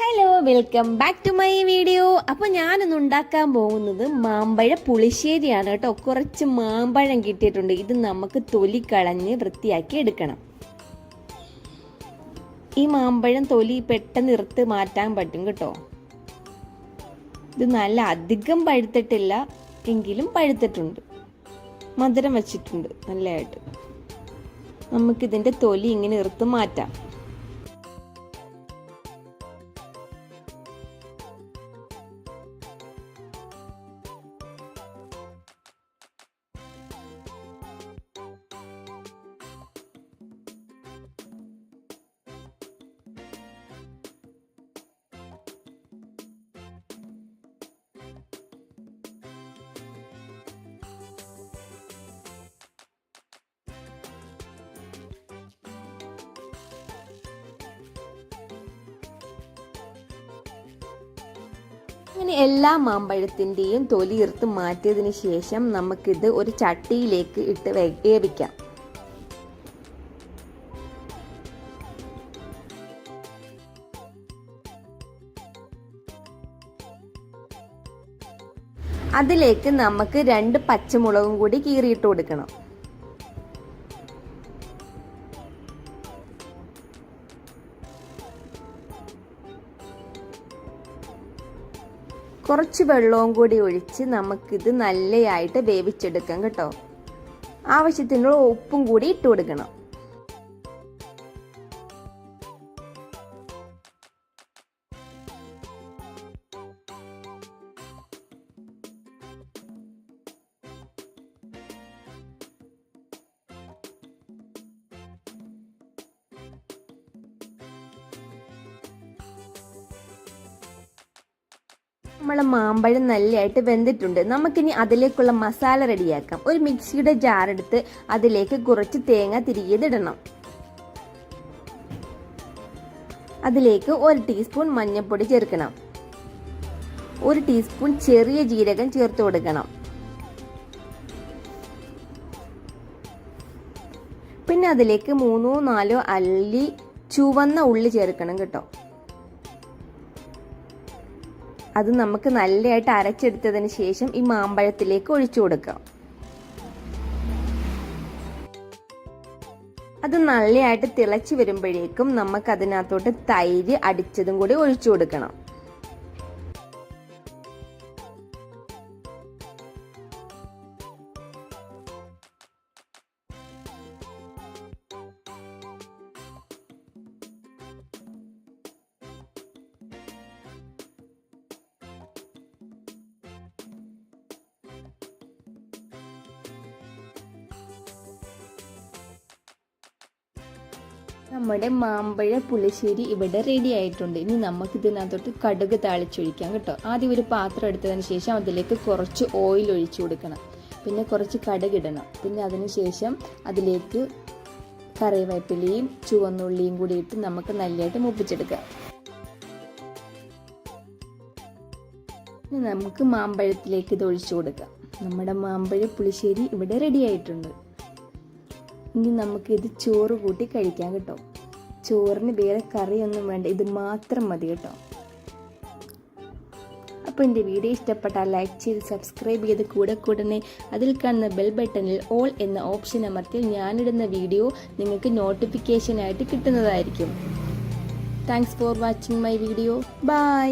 Hello, welcome back to my video. അപ്പോൾ ഞാനൊന്ന് ഉണ്ടാക്കാൻ പോകുന്നത് മാമ്പഴ പുളിശ്ശേരിയാണ് കേട്ടോ. കുറച്ച് മാമ്പഴം കിട്ടിയിട്ടുണ്ട്. ഇത് നമുക്ക് തൊലി കളഞ്ഞ് വൃത്തിയാക്കി എടുക്കണം. ഈ മാമ്പഴം തൊലി പെട്ടെന്ന് ഇറുത്ത് മാറ്റാൻ പറ്റും കേട്ടോ. ഇത് നല്ല അധികം പഴുത്തിട്ടില്ല, എങ്കിലും പഴുത്തിട്ടുണ്ട്. മധുരം വെച്ചിട്ടുണ്ട് നല്ലതായിട്ട്. നമുക്കിതിൻ്റെ തൊലി ഇങ്ങനെ ഇറുത്ത് മാറ്റാം. അങ്ങനെ എല്ലാ മാമ്പഴത്തിൻ്റെയും തൊലി ഇറുത്ത് മാറ്റിയതിന് ശേഷം നമുക്കിത് ഒരു ചട്ടിയിലേക്ക് ഇട്ട് വേവിക്കാം. അതിലേക്ക് നമുക്ക് 2 പച്ചമുളകും കൂടി കീറിയിട്ട് കൊടുക്കണം. കുറച്ച് വെള്ളവും കൂടി ഒഴിച്ച് നമുക്കിത് നല്ലതായിട്ട് വേവിച്ചെടുക്കാം കേട്ടോ. ആവശ്യത്തിനുള്ള ഉപ്പും കൂടി ഇട്ട് കൊടുക്കണം. നമ്മളെ മാമ്പഴം നല്ലതായിട്ട് വെന്തിട്ടുണ്ട്. നമുക്കിനി അതിലേക്കുള്ള മസാല റെഡിയാക്കാം. ഒരു മിക്സിയുടെ ജാർ എടുത്ത് അതിലേക്ക് കുറച്ച് തേങ്ങ തിരികെയിടണം. അതിലേക്ക് 1 ടീസ്പൂൺ മഞ്ഞൾപ്പൊടി ചേർക്കണം. 1 ടീസ്പൂൺ ചെറിയ ജീരകം ചേർത്ത് കൊടുക്കണം. പിന്നെ അതിലേക്ക് 3-4 അല്ലി ചുവന്ന ഉള്ളി ചേർക്കണം കേട്ടോ. അത് നമുക്ക് നല്ലതായിട്ട് അരച്ചെടുത്തതിന് ശേഷം ഈ മാമ്പഴത്തിലേക്ക് ഒഴിച്ചു കൊടുക്കാം. അത് നല്ലതായിട്ട് തിളച്ച് വരുമ്പോഴേക്കും നമുക്ക് അതിനകത്തോട്ട് തൈര് അടിച്ചതും കൂടി ഒഴിച്ചു കൊടുക്കണം. നമ്മുടെ മാമ്പഴ പുളിശ്ശേരി ഇവിടെ റെഡി ആയിട്ടുണ്ട്. ഇനി നമുക്ക് ഇതിനകത്തോട്ട് കടുക് താളിച്ചൊഴിക്കാം കേട്ടോ. ആദ്യം ഒരു പാത്രം എടുത്തതിന് ശേഷം അതിലേക്ക് കുറച്ച് ഓയിൽ ഒഴിച്ചു കൊടുക്കണം. പിന്നെ കുറച്ച് കടുക് ഇടണം. പിന്നെ അതിന് ശേഷം അതിലേക്ക് കറിവേപ്പിലയും ചുവന്നുള്ളിയും കൂടി ഇട്ട് നമുക്ക് നല്ലതായിട്ട് മൂപ്പിച്ചെടുക്കാം. ഇനി നമുക്ക് മാമ്പഴത്തിലേക്ക് ഇത് ഒഴിച്ചു കൊടുക്കാം. നമ്മുടെ മാമ്പഴ പുളിശ്ശേരി ഇവിടെ റെഡി ആയിട്ടുണ്ട്. ഇനി നമുക്കിത് ചോറ് കൂട്ടി കഴിക്കാം കേട്ടോ. ചോറിന് വേറെ കറിയൊന്നും വേണ്ട, ഇത് മാത്രം മതി കേട്ടോ. അപ്പോൾ എൻ്റെ വീഡിയോ ഇഷ്ടപ്പെട്ടാൽ ലൈക്ക് ചെയ്ത് സബ്സ്ക്രൈബ് ചെയ്ത് കൂടെ അതിൽ കാണുന്ന ബെൽ ബട്ടണിൽ ഓൾ എന്ന ഓപ്ഷൻ അമർത്തിയാൽ ഞാനിടുന്ന വീഡിയോ നിങ്ങൾക്ക് നോട്ടിഫിക്കേഷനായിട്ട് കിട്ടുന്നതായിരിക്കും. Thanks for watching my video. By.